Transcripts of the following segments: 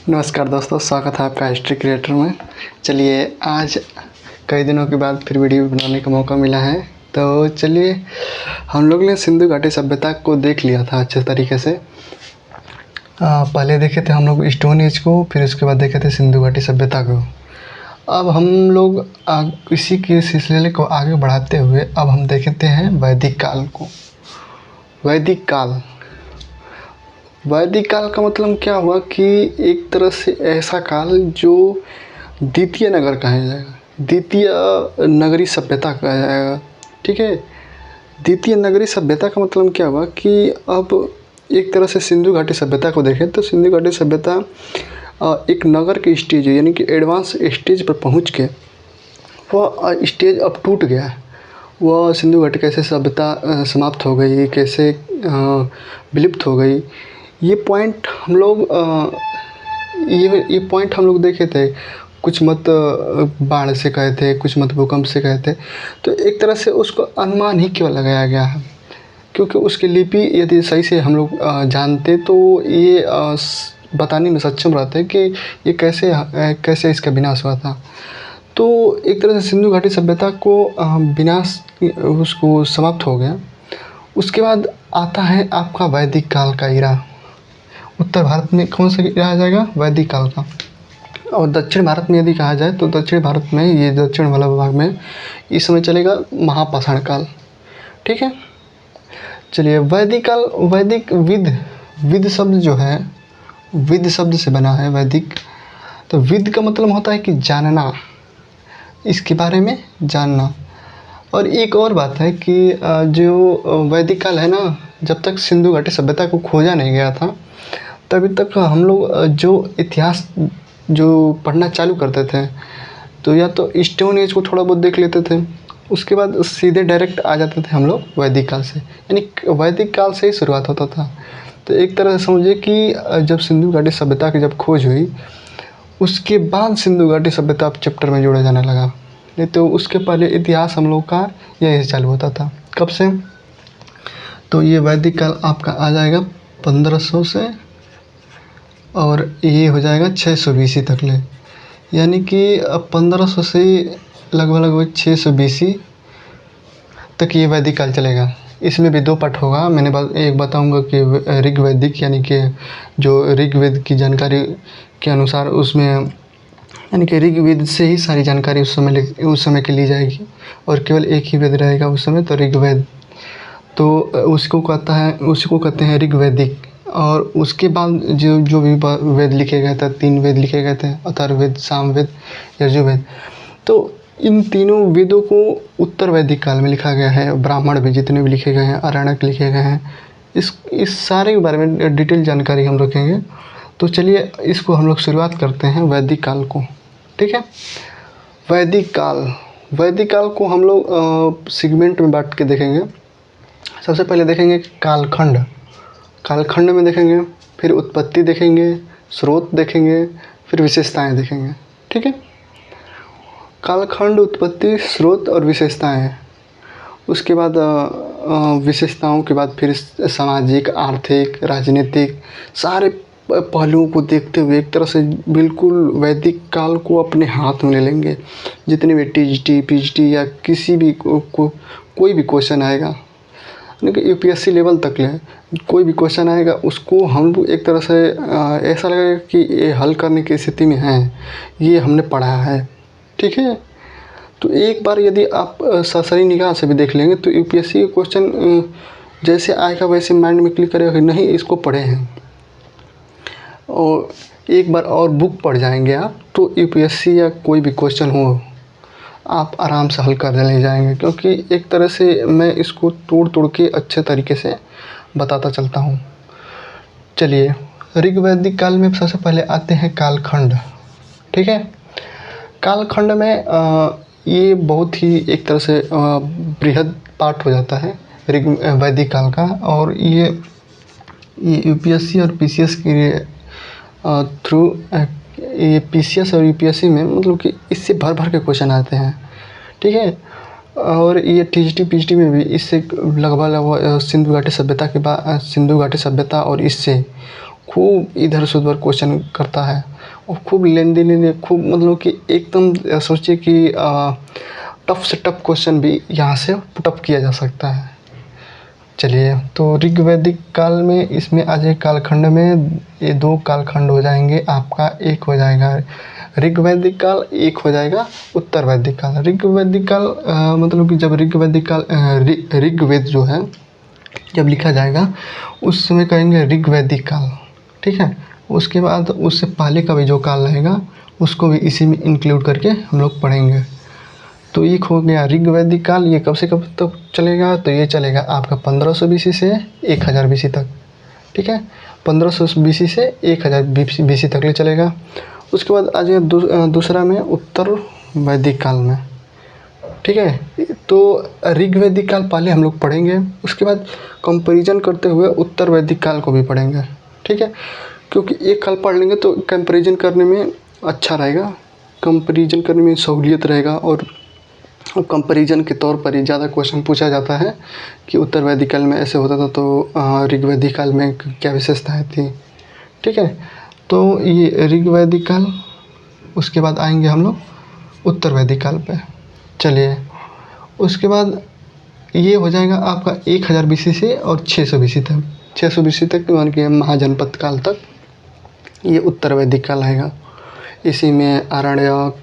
नमस्कार दोस्तों, स्वागत है आपका हिस्ट्री क्रिएटर में। चलिए, आज कई दिनों के बाद फिर वीडियो बनाने का मौका मिला है। तो चलिए, हम लोग ने सिंधु घाटी सभ्यता को देख लिया था अच्छे तरीके से। पहले देखे थे हम लोग स्टोन एज को, फिर उसके बाद देखे थे सिंधु घाटी सभ्यता को। अब हम लोग इसी के सिलसिले को आगे बढ़ाते हुए अब हम देखते हैं वैदिक काल को। वैदिक काल का मतलब क्या हुआ कि एक तरह से ऐसा काल जो द्वितीय नगर कहा जाएगा, द्वितीय नगरी सभ्यता कहा जाएगा। ठीक है, द्वितीय नगरी सभ्यता का मतलब क्या हुआ कि अब एक तरह से सिंधु घाटी सभ्यता को देखें तो सिंधु घाटी सभ्यता एक नगर के स्टेज यानी कि एडवांस स्टेज पर पहुंच के वह स्टेज अब टूट गया। वह सिंधु घाटी कैसे सभ्यता समाप्त हो गई, कैसे विलुप्त हो गई, ये पॉइंट हम लोग पॉइंट हम लोग देखे थे। कुछ मत बाढ़ से कहे थे, कुछ मत भूकंप से कहे थे। तो एक तरह से उसको अनुमान ही केवल लगाया गया है, क्योंकि उसकी लिपि यदि सही से हम लोग जानते तो ये बताने में सक्षम रहते कि ये कैसे इसका विनाश हुआ था। तो एक तरह से सिंधु घाटी सभ्यता को विनाश उसको समाप्त हो गया। उसके बाद आता है आपका वैदिक काल का इरा। उत्तर भारत में कौन सा इरा आ जाएगा? वैदिक काल का। और दक्षिण भारत में यदि कहा जाए तो दक्षिण भारत में, ये दक्षिण वाला भाग में इस समय चलेगा महापाषाण काल। ठीक है, चलिए वैदिक काल। वैदिक विद शब्द जो है, विद शब्द से बना है वैदिक। तो विद का मतलब होता है कि जानना, इसके बारे में जानना। और एक और बात है कि जो वैदिक काल है ना, जब तक सिंधु घाटी सभ्यता को खोजा नहीं गया था तभी तक हम लोग जो इतिहास जो पढ़ना चालू करते थे तो या तो स्टोन एज को थोड़ा बहुत देख लेते थे, उसके बाद सीधे डायरेक्ट आ जाते थे हम लोग वैदिक काल से। यानी वैदिक काल से ही शुरुआत होता था। तो एक तरह से समझिए कि जब सिंधु घाटी सभ्यता की जब खोज हुई उसके बाद सिंधु घाटी सभ्यता चैप्टर में जोड़ा जाने लगा। नहीं तो उसके पहले इतिहास हम लोग का यही चालू होता था। कब से? तो ये वैदिक काल आपका आ जाएगा 1500 से और ये हो जाएगा 600 BC तक ले। यानी कि 1500 से लगभग 600 BC तक ये वैदिक काल चलेगा। इसमें भी 2 पार्ट होगा। मैंने एक बताऊंगा कि ऋग्वैदिक यानी कि जो ऋग्वेद की जानकारी के अनुसार उसमें, यानी कि ऋग्वेद से ही सारी जानकारी उस समय की ली जाएगी और केवल एक ही वेद रहेगा उस समय, तो ऋग्वेद। तो उसको कहते हैं ऋग्वैदिक। और उसके बाद जो भी वेद लिखे गए थे, 3 वेद लिखे गए थे, अथर्ववेद, सामवेद, यजुर्वेद। तो इन तीनों वेदों को उत्तर वैदिक काल में लिखा गया है। ब्राह्मण भी जितने भी लिखे गए हैं, आरण्यक लिखे गए हैं। इस सारे के बारे में डिटेल जानकारी हम रखेंगे। तो चलिए इसको हम लोग शुरुआत करते हैं वैदिक काल को। ठीक है, वैदिक काल को हम लोग सेगमेंट में बांट के देखेंगे। सबसे पहले देखेंगे कालखंड में देखेंगे, फिर उत्पत्ति देखेंगे, स्रोत देखेंगे, फिर विशेषताएं देखेंगे। ठीक है, कालखंड, उत्पत्ति, स्रोत और विशेषताएं। उसके बाद विशेषताओं के बाद फिर सामाजिक, आर्थिक, राजनीतिक सारे पहलुओं को देखते हुए एक तरह से बिल्कुल वैदिक काल को अपने हाथ में ले लेंगे। जितने भी टीजीटी, पीजीटी या किसी भी कोई भी क्वेश्चन आएगा, यूपीएससी लेवल तक ले कोई भी क्वेश्चन आएगा उसको हम एक तरह से ऐसा लगेगा कि ये हल करने की स्थिति में है, ये हमने पढ़ा है। ठीक है, तो एक बार यदि आप सरसरी निगाह से भी देख लेंगे तो यूपीएससी का क्वेश्चन जैसे आएगा वैसे माइंड में क्लिक करेगा कि नहीं इसको पढ़े हैं। और एक बार और बुक पढ़ जाएंगे आप तो यूपीएससी या कोई भी क्वेश्चन हो आप आराम से हल कर ले जाएंगे, क्योंकि एक तरह से मैं इसको तोड़ के अच्छे तरीके से बताता चलता हूँ। चलिए, ऋग्वैदिक काल में सबसे पहले आते हैं कालखंड। ठीक है, कालखंड में ये बहुत ही एक तरह से बृहद पार्ट हो जाता है वैदिक काल का। और ये यूपीएससी और पीसीएस के थ्रू, ये पीसीएस और यूपीएससी में मतलब कि इससे भर के क्वेश्चन आते हैं। ठीक है, और ये टीजीटी पीजीटी में भी इससे लगभग सिंधु घाटी सभ्यता के बाद, सिंधु घाटी सभ्यता और इससे खूब इधर से उधर क्वेश्चन करता है और खूब लेंदी खूब मतलब कि एकदम सोचिए कि टफ से टफ क्वेश्चन भी यहाँ से पुटअप किया जा सकता है। चलिए, तो ऋग्वैदिक काल में इसमें आज एक कालखंड में ये 2 कालखंड हो जाएंगे, आपका एक हो जाएगा ऋग्वैदिक काल, एक हो जाएगा उत्तर वैदिक काल। ऋग्वैदिक काल मतलब कि जब ऋग्वैदिक काल ऋग्वेद जो है जब लिखा जाएगा उस समय कहेंगे ऋग्वैदिक काल, ठीक है। उसके बाद उससे पहले का भी जो काल रहेगा उसको भी इसी में इंक्लूड करके हम लोग पढ़ेंगे। तो एक हो गया ऋग्वैदिक काल, ये कब से कब तक चलेगा, तो ये चलेगा आपका 1500 BC से 1000 BC तक, ठीक है। 1500 BC से 1000 BC तक ले चलेगा। उसके बाद आ जाएगा दूसरा में उत्तर वैदिक काल में, ठीक है। तो ऋग्वैदिक काल पहले हम लोग पढ़ेंगे, उसके बाद कंपैरिजन करते हुए उत्तर वैदिक काल को भी पढ़ेंगे, ठीक है। क्योंकि एक काल पढ़ लेंगे तो कंपैरिजन करने में अच्छा रहेगा, कंपैरिजन करने में सहूलियत रहेगा और कंपैरिजन के तौर पर ही ज़्यादा क्वेश्चन पूछा जाता है कि उत्तर वैदिक काल में ऐसे होता था तो ऋग्वैदिक काल में क्या विशेषताएँ थी, ठीक है। तो ये ऋग्वैदिक काल, उसके बाद आएंगे हम लोग उत्तर वैदिक काल पे। चलिए, उसके बाद ये हो जाएगा आपका 1000 BC से और 600 BC तक, 600 BC तक मान के महाजनपद काल तक ये उत्तर वैदिक काल आएगा। इसी में आरण्यक,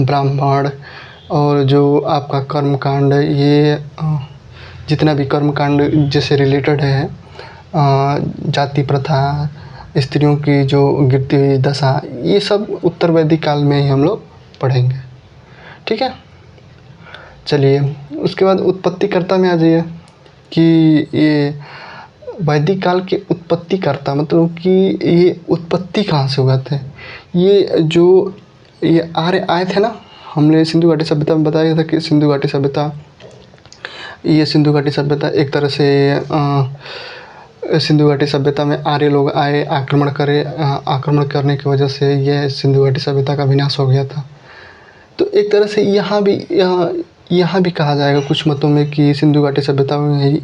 ब्राह्मण और जो आपका कर्मकांड, ये जितना भी कर्मकांड जैसे रिलेटेड है, जाति प्रथा, स्त्रियों की जो गिरती हुई दशा, ये सब उत्तर वैदिक काल में ही हम लोग पढ़ेंगे, ठीक है। चलिए, उसके बाद उत्पत्तिकर्ता में आ जाइए कि ये वैदिक काल के उत्पत्तिकर्ता मतलब कि ये उत्पत्ति कहाँ से हुआ थे। ये आर्य आए थे ना, हमने सिंधु घाटी सभ्यता में बताया था कि सिंधु घाटी सभ्यता एक तरह से सिंधु घाटी सभ्यता में आर्य लोग आए, आक्रमण करने की वजह से यह सिंधु घाटी सभ्यता का विनाश हो गया था। तो एक तरह से यहाँ भी कहा जाएगा कुछ मतों में कि सिंधु घाटी सभ्यता में ही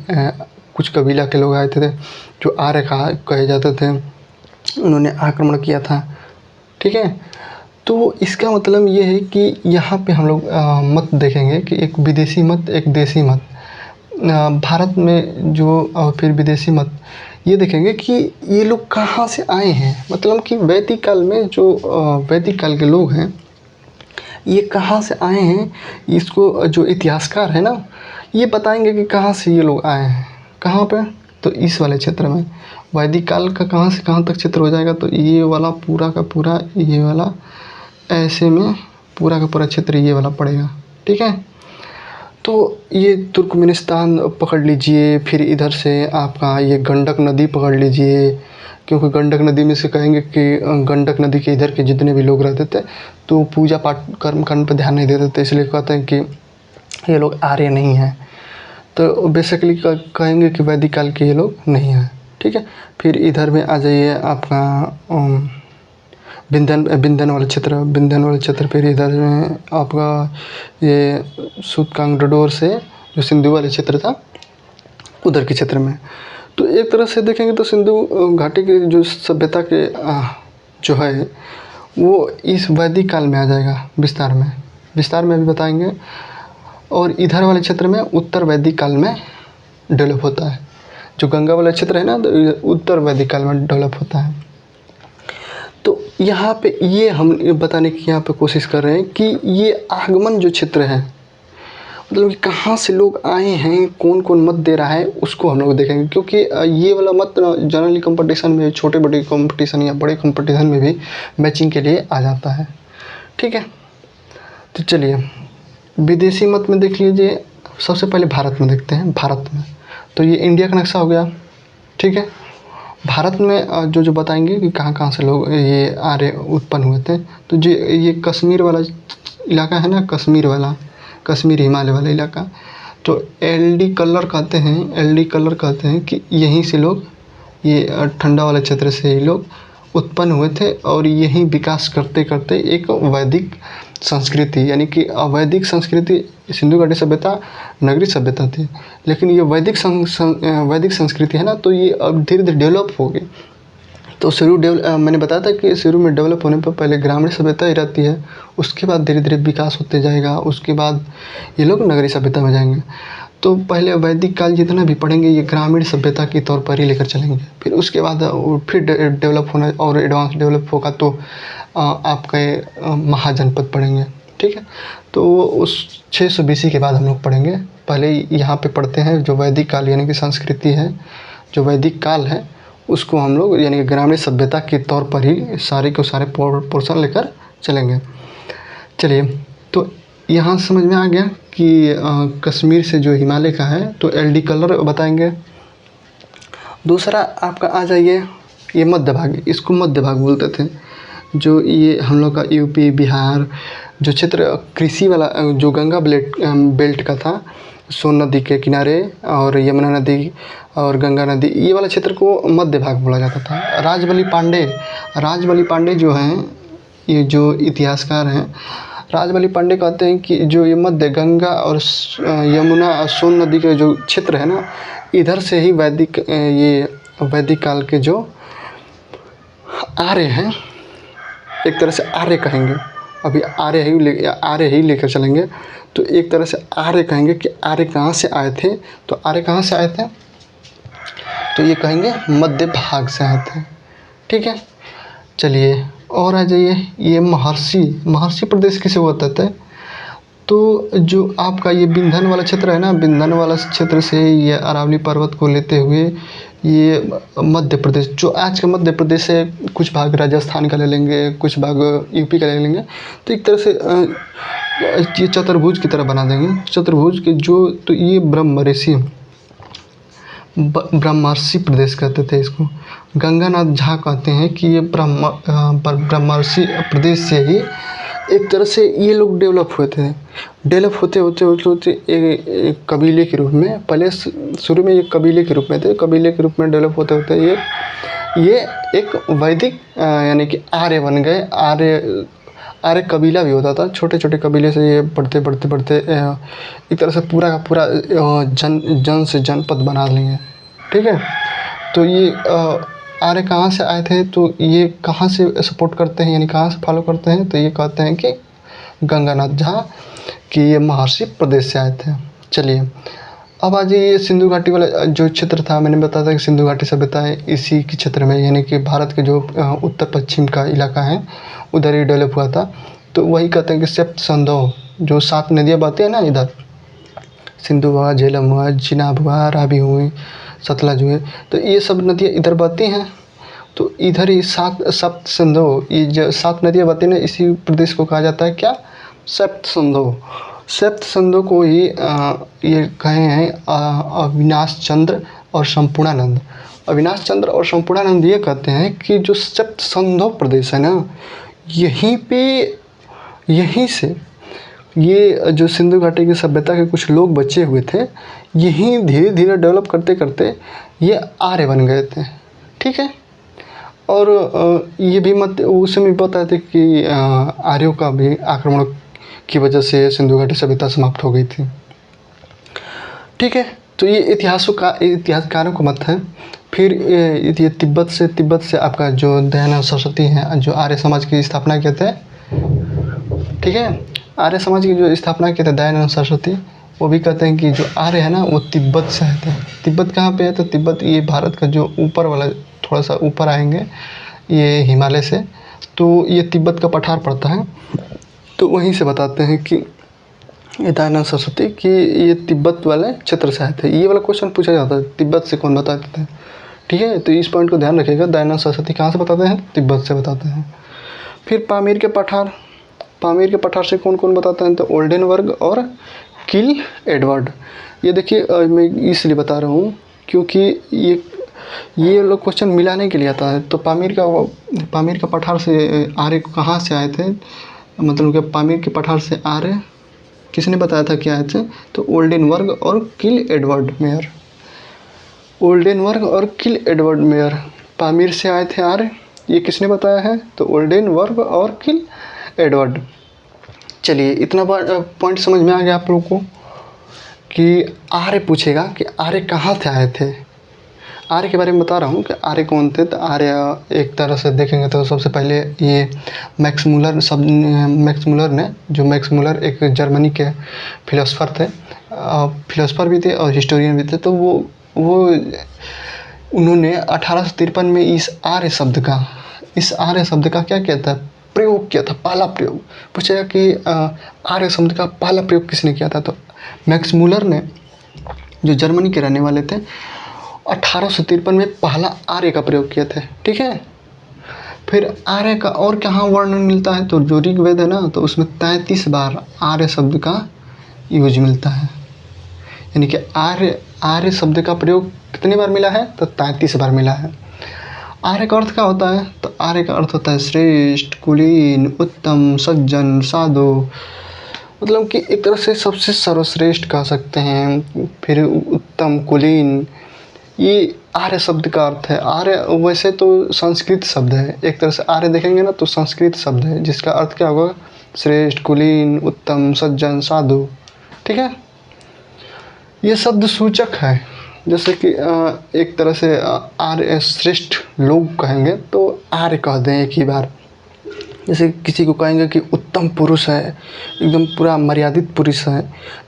कुछ कबीला के लोग आए थे जो आर्य कहे जाते थे, उन्होंने आक्रमण किया था, ठीक है। तो इसका मतलब ये है कि यहाँ पे हम लोग मत देखेंगे कि एक विदेशी मत, एक देसी मत। भारत में जो फिर विदेशी मत ये देखेंगे कि ये लोग कहाँ से आए हैं, मतलब कि वैदिक काल में जो वैदिक काल के लोग हैं ये कहाँ से आए हैं। इसको जो इतिहासकार है ना ये बताएंगे कि कहाँ से ये लोग आए हैं, कहाँ पे, तो इस वाले क्षेत्र में वैदिक काल का कहाँ से कहाँ तक क्षेत्र हो जाएगा, तो ये वाला पूरा का पूरा, ये वाला ऐसे में पूरा का पूरा क्षेत्र ये वाला पड़ेगा, ठीक है। तो ये तुर्कमेनिस्तान पकड़ लीजिए, फिर इधर से आपका ये गंडक नदी पकड़ लीजिए, क्योंकि गंडक नदी में से कहेंगे कि गंडक नदी के इधर के जितने भी लोग रहते थे तो पूजा पाठ कर्मकांड पर ध्यान नहीं देते थे, इसलिए कहते हैं कि ये लोग आर्य नहीं हैं। तो बेसिकली कहेंगे कि वैदिक काल के ये लोग नहीं हैं, ठीक है। फिर इधर में आ जाइए आपका विंध्यन वाला क्षेत्र, फिर इधर में आपका ये सूतकांगडोर से जो सिंधु वाले क्षेत्र था उधर के क्षेत्र में। तो एक तरह से देखेंगे तो सिंधु घाटी की जो सभ्यता के जो है वो इस वैदिक काल में आ जाएगा विस्तार में भी बताएंगे। और इधर वाले क्षेत्र में उत्तर वैदिक काल में डेवलप होता है, जो गंगा वाला क्षेत्र है ना तो उत्तर वैदिक काल में डेवलप होता है। तो यहाँ पे ये हम बताने की यहाँ पे कोशिश कर रहे हैं कि ये आगमन जो क्षेत्र है मतलब कि कहाँ से लोग आए हैं, कौन कौन मत दे रहा है उसको हम लोग देखेंगे, क्योंकि ये वाला मत जनरली कंपटीशन में, छोटे बड़े कंपटीशन या बड़े कंपटीशन में भी मैचिंग के लिए आ जाता है, ठीक है। तो चलिए विदेशी मत में देख लीजिए, सबसे पहले भारत में देखते हैं। भारत में तो ये इंडिया का नक्शा हो गया, ठीक है। भारत में जो बताएंगे कि कहाँ कहाँ से लोग ये आर्य उत्पन्न हुए थे, तो जो ये कश्मीर वाला इलाका है ना, कश्मीर हिमालय वाला इलाका, तो एलडी कलर कहते हैं कि यहीं से लोग, ये ठंडा वाले क्षेत्र से ही लोग उत्पन्न हुए थे और यहीं विकास करते करते एक वैदिक संस्कृति, यानी कि अवैदिक संस्कृति, सिंधु घाटी सभ्यता नगरीय सभ्यता थी, लेकिन ये वैदिक संस्कृति है ना, तो ये अब धीरे धीरे डेवलप हो गई। तो मैंने बताया था कि शुरू में डेवलप होने पर पहले ग्रामीण सभ्यता ही रहती है, उसके बाद धीरे धीरे विकास होते जाएगा, उसके बाद ये लोग नगरीय सभ्यता में जाएंगे। तो पहले वैदिक काल जितना भी पढ़ेंगे ये ग्रामीण सभ्यता के तौर पर ही लेकर चलेंगे, फिर उसके बाद फिर डेवलप होना और एडवांस डेवलप होगा तो आपके महाजनपद पढ़ेंगे। ठीक है, तो उस 600 BC के बाद हम लोग पढ़ेंगे। पहले यहाँ पे पढ़ते हैं जो वैदिक काल यानी कि संस्कृति है, जो वैदिक काल है उसको हम लोग यानी कि ग्रामीण सभ्यता के तौर पर ही सारे के सारे पोर्शन लेकर चलेंगे। चलिए, तो यहाँ समझ में आ गया कि कश्मीर से जो हिमालय का है तो LD कलर बताएंगे। दूसरा आपका आ जाइए ये मध्य भाग, इसको मध्य भाग बोलते थे। जो ये हम लोग का यूपी बिहार जो क्षेत्र कृषि वाला जो गंगा बेल्ट का था, सोन नदी के किनारे और यमुना नदी और गंगा नदी, ये वाला क्षेत्र को मध्य भाग बोला जाता था। राजबली पांडे जो हैं, ये जो इतिहासकार हैं, राजबली पांडे कहते हैं कि जो ये मध्य गंगा और यमुना और सोन नदी के जो क्षेत्र है ना, इधर से ही वैदिक काल के जो आर्य हैं, एक तरह से आर्य कहेंगे, अभी आर्य ही लेकर चलेंगे। तो एक तरह से आर्य कहेंगे कि आर्य कहाँ से आए थे, तो आर्य कहाँ से आए थे, तो ये कहेंगे मध्य भाग से आए थे। ठीक है, चलिए और आ जाइए ये महर्षि प्रदेश किसे बताते हैं, तो जो आपका ये विंध्य वाला क्षेत्र है ना, विंध्य वाला क्षेत्र से ये अरावली पर्वत को लेते हुए ये मध्य प्रदेश, जो आज का मध्य प्रदेश है, कुछ भाग राजस्थान का ले लेंगे, कुछ भाग यूपी का ले लेंगे, तो एक तरह से ये चतुर्भुज की तरह बना देंगे। चतुर्भुज के जो, तो ये ब्रह्मर्षि प्रदेश कहते थे इसको। गंगानाथ झा कहते हैं कि ये ब्रह्मर्षि प्रदेश से ही एक तरह से ये लोग डेवलप हुए थे। डेवलप होते एक कबीले के रूप में, पहले शुरू में ये कबीले के रूप में थे, कबीले के रूप में डेवलप होते ये एक वैदिक यानी कि आर्य बन गए। आर्य कबीला भी होता था, छोटे छोटे कबीले से ये बढ़ते एक तरह से पूरा का पूरा जन से जनपद बना लेंगे। ठीक है, तो ये आर्य कहाँ से आए थे, तो ये कहाँ से सपोर्ट करते हैं यानी कहाँ से फॉलो करते हैं, तो ये कहते हैं कि गंगानाथ झा कि ये महर्षि प्रदेश से आए थे। चलिए अब आ जाइए सिंधु घाटी वाला जो क्षेत्र था, मैंने बताया था कि सिंधु घाटी सभ्यता है इसी के क्षेत्र में, यानी कि भारत के जो उत्तर पश्चिम का इलाका है उधर ही डेवलप हुआ था। तो वही कहते हैं कि सप्त सिंधु, जो 7 नदियाँ बहती हैं ना इधर, सिंधु हुआ, झेलम हुआ, चिनाब हुआ, रावी हुई, सतलज हुए, तो ये सब नदियाँ इधर बहती हैं। तो इधर ही सप्त सिंधु, ये जो 7 नदियाँ बहती हैं इसी प्रदेश को कहा जाता है क्या, सप्त सिंधु। सप्त सिंधु को ही ये कहे हैं अविनाश चंद्र और संपूर्णानंद। अविनाश चंद्र और संपूर्णानंद ये कहते हैं कि जो सप्त सिंधु प्रदेश है ना, यहीं से ये जो सिंधु घाटी की सभ्यता के कुछ लोग बचे हुए थे, यहीं धीरे धीरे डेवलप करते करते ये आर्य बन गए थे। ठीक है, और ये भी उसमें भी बताए थे कि आर्यों का भी आक्रमण की वजह से सिंधु घाटी सभ्यता समाप्त हो गई थी। ठीक है, तो ये इतिहासकारों का मत है। फिर ये तिब्बत से आपका जो दयानंद सरस्वती हैं, जो आर्य समाज की स्थापना किए थे। ठीक है, आर्य समाज की जो स्थापना किए थे दयानंद सरस्वती, वो भी कहते हैं कि जो आर्य है ना वो तिब्बत से आए थे। तिब्बत कहाँ पे है, तो तिब्बत ये भारत का जो ऊपर वाला, थोड़ा सा ऊपर आएंगे ये हिमालय से, तो ये तिब्बत का पठार पड़ता है। तो वहीं से बताते हैं कि दयानंद सरस्वती कि ये तिब्बत वाले क्षेत्र से आए थे। ये वाला क्वेश्चन पूछा जाता है, तिब्बत से कौन बताते थे। ठीक है, तो इस पॉइंट को ध्यान रखिएगा, दयानंद सरस्वती कहाँ से बताते हैं, तिब्बत से बताते हैं। फिर पामीर के पठार से कौन कौन बताते हैं, तो ओल्डेनबर्ग और किल एडवर्ड। ये देखिए मैं इसलिए बता रहा हूँ क्योंकि ये लोग क्वेश्चन मिलाने के लिए आता है। तो पामीर का पठार से आर्य कहाँ से आए थे, मतलब कि पामीर के पठार से आर्य किसने बताया था क्या आए थे, तो ओल्डेनबर्ग और किल एडवर्ड मेयर पामीर से आए थे आर्य। ये किसने बताया है, तो ओल्डेनबर्ग और किल एडवर्ड। चलिए इतना पॉइंट समझ में आ गया आप लोगों को कि आर्य पूछेगा कि आर्य कहाँ से आए थे। आर्य के बारे में बता रहा हूँ कि आर्य कौन थे। तो आर्य एक तरह से देखेंगे तो सबसे पहले ये मैक्स मूलर ने, जो मैक्स मूलर एक जर्मनी के फिलोसोफर थे, फिलोसोफर भी थे और हिस्टोरियन भी थे। तो वो उन्होंने 1853 में इस आर्य शब्द का क्या किया था, प्रयोग किया था, पहला प्रयोग। पूछा कि आर्य शब्द का पहला प्रयोग किसने किया था, तो मैक्स मूलर ने, जो जर्मनी के रहने वाले थे, 1853 में पहला आर्य का प्रयोग किए थे। ठीक है। फिर आर्य का और कहाँ वर्णन मिलता है, तो जो ऋग्वेद है ना, तो उसमें 33 बार आर्य शब्द का यूज मिलता है। यानी कि आर्य शब्द का प्रयोग कितनी बार मिला है, तो 33 बार मिला है। आर्य का अर्थ क्या होता है, तो आर्य का अर्थ होता है श्रेष्ठ, कुलीन, उत्तम, सज्जन, साधु, मतलब कि एक तरह से सबसे सर्वश्रेष्ठ कह सकते हैं। फिर उत्तम, कुलीन, ये आर्य शब्द का अर्थ है। आर्य वैसे तो संस्कृत शब्द है, एक तरह से आर्य देखेंगे ना तो संस्कृत शब्द है, जिसका अर्थ क्या होगा, श्रेष्ठ, कुलीन, उत्तम, सज्जन, साधु। ठीक है। ये शब्द सूचक है, जैसे कि एक तरह से आर्य श्रेष्ठ लोग कहेंगे तो आर्य कह दें एक ही बार। जैसे किसी को कहेंगे कि उत्तम पुरुष है, एकदम पूरा मर्यादित पुरुष है,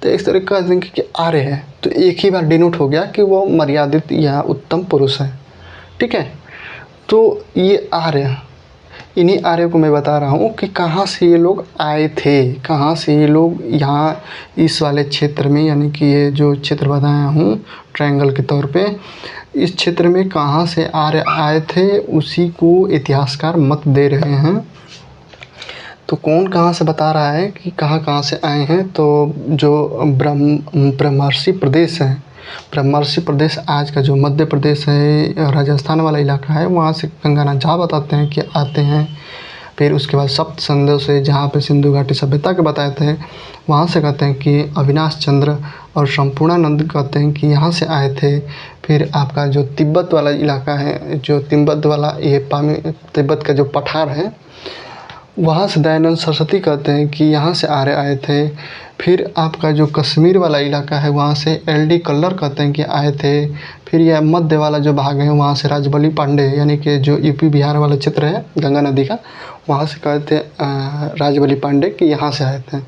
तो इस तरह कह देंगे कि आर्य है, तो एक ही बार डिनोट हो गया कि वो मर्यादित या उत्तम पुरुष है। ठीक है। तो ये आर्य, इन्हीं आर्य को मैं बता रहा हूँ कि कहाँ से ये लोग आए थे, कहाँ से ये लोग यहाँ इस वाले क्षेत्र में, यानी कि ये जो क्षेत्र बताया हूँ ट्रायंगल के तौर पे, इस क्षेत्र में कहाँ से आर्य आए थे, उसी को इतिहासकार मत दे रहे हैं। तो कौन कहाँ से बता रहा है कि कहाँ कहाँ से आए हैं, तो जो ब्रह्मर्षि प्रदेश है, ब्रह्मर्षि प्रदेश आज का जो मध्य प्रदेश है, राजस्थान वाला इलाका है, वहाँ से गंगानाथ झा बताते हैं कि आते हैं। फिर उसके बाद सप्त संदेश से, जहाँ पे सिंधु घाटी सभ्यता के बताए थे, वहाँ से कहते हैं कि अविनाश चंद्र और संपूर्णानंद कहते हैं कि यहाँ से आए थे। फिर आपका जो तिब्बत वाला इलाका है, जो तिब्बत वाला ये तिब्बत का जो पठार है, वहाँ से दयानंद सरस्वती कहते हैं कि यहाँ से आर्य आए थे। फिर आपका जो कश्मीर वाला इलाका है, वहाँ से एल.डी. कल्लर कहते हैं कि आए थे। फिर यह मध्य वाला जो भाग है, वहाँ से राजबली पांडे, यानी कि जो यूपी बिहार वाला क्षेत्र है गंगा नदी का, वहाँ से कहते हैं राजबली पांडे कि यहाँ से आए थे।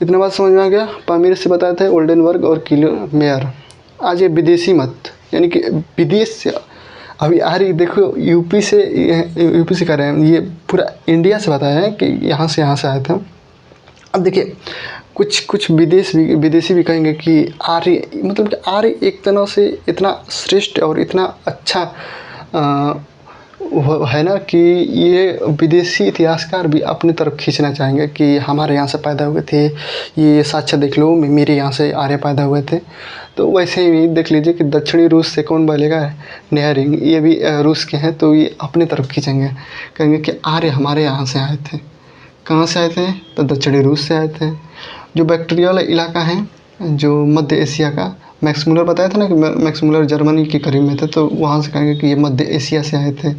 इतना बात समझ में आ गया। पामीर से बताए थे ओल्डेनबर्ग और किलमेयर। आज ये विदेशी मत, यानी कि विदेश से अभी आर्य देखो यूपी से कर रहे हैं, ये पूरा इंडिया से बताया है कि यहाँ से आए थे। अब देखिए कुछ विदेशी भी कहेंगे कि आर्य, मतलब कि आर्य एक तरह से इतना श्रेष्ठ और इतना अच्छा है ना, कि ये विदेशी इतिहासकार भी अपनी तरफ खींचना चाहेंगे कि हमारे यहाँ से पैदा हुए थे, ये साक्ष्य देख लो, मेरे यहाँ से आर्य पैदा हुए थे। तो वैसे ही देख लीजिए कि दक्षिणी रूस से कौन बोलेगा, नेहरिंग, ये भी रूस के हैं, तो ये अपनी तरफ खींचेंगे, कहेंगे कि आर्य हमारे यहाँ से आए थे। कहाँ से आए थे, तो दक्षिणी रूस से आए थे। जो बैक्टीरिया वाला इलाका है, जो मध्य एशिया का, मैक्स मूलर बताया था ना कि मैक्स मूलर जर्मनी के करीब में थे, तो वहाँ से कहेंगे कि ये मध्य एशिया से आए थे।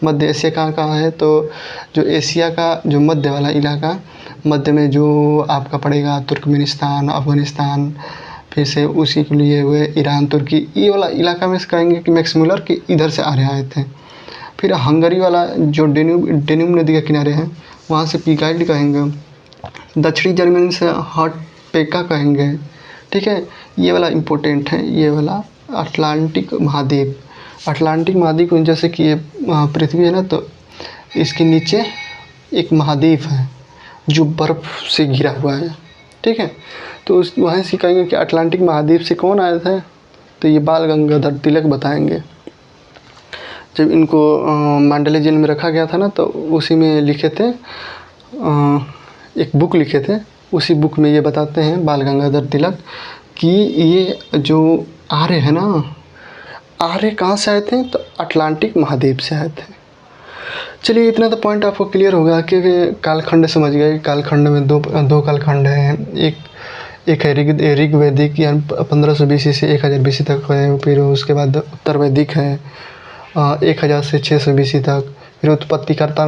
मध्य एशिया कहाँ है, तो जो एशिया का जो मध्य वाला इलाका, मध्य में जो आपका पड़ेगा तुर्कमेनिस्तान, अफ़गानिस्तान, फिर से उसी के लिए हुए ईरान, तुर्की, ये वाला इलाका में से कहेंगे कि मैक्स मूलर कि इधर से आर्य आए थे। फिर हंगरी वाला जो डेन्यूब नदी के किनारे है, वहाँ से पीकाइड कहेंगे। दक्षिणी जर्मनी से हॉटपेका कहेंगे। ठीक है। ये वाला इम्पोर्टेंट है, ये वाला अटलांटिक महाद्वीप। अटलांटिक महाद्वीप जैसे कि ये पृथ्वी है ना, तो इसके नीचे एक महाद्वीप है जो बर्फ़ से घिरा हुआ है। ठीक है। तो उस वहाँ से कहेंगे कि अटलांटिक महाद्वीप से कौन आए थे, तो ये बाल गंगाधर तिलक बताएंगे। जब इनको मांडले जेल में रखा गया था ना, तो उसी में लिखे थे, एक बुक लिखे थे, उसी बुक में ये बताते हैं बाल गंगाधर तिलक कि ये जो आर्य है ना, आर्य कहाँ से आए थे, तो अटलांटिक महाद्वीप से आए थे। चलिए इतना तो पॉइंट आपको क्लियर होगा कि कालखंड समझ गए। कालखंड में दो कालखंड हैं, एक है ऋग्वैदिक यानी 1500 BC से 1000 BC तक है। फिर उसके बाद उत्तर वैदिक है 1000 से 600 BC तक। फिर उत्पत्तिकर्ता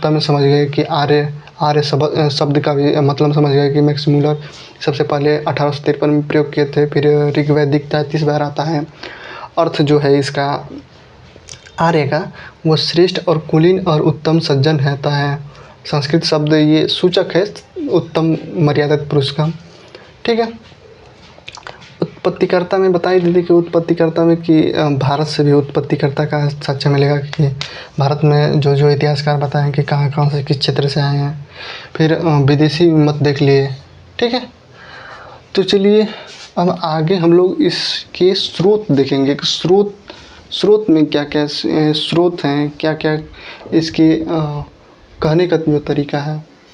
में समझ गए कि आर्य शब्द का भी मतलब समझ गए कि मैक्स मूलर सबसे पहले 1853 में प्रयोग किए थे। फिर ऋग्वैदिक 33 बार आता है। अर्थ जो है इसका आर्य का वो श्रेष्ठ और कुलीन और उत्तम सज्जन रहता है। संस्कृत शब्द ये सूचक है उत्तम मर्यादित पुरुष का। ठीक है। उत्पत्तिकर्ता में बता ही देते कि उत्पत्तिकर्ता में कि भारत से भी उत्पत्तिकर्ता का साक्ष्य मिलेगा कि भारत में जो इतिहासकार बताएं कि कहाँ कहाँ से किस क्षेत्र से आए हैं। फिर विदेशी मत देख लिए। ठीक है। तो चलिए अब आगे हम लोग इसके स्रोत देखेंगे कि स्रोत में क्या क्या स्रोत हैं, क्या क्या इसके कहने का जो तरीका है।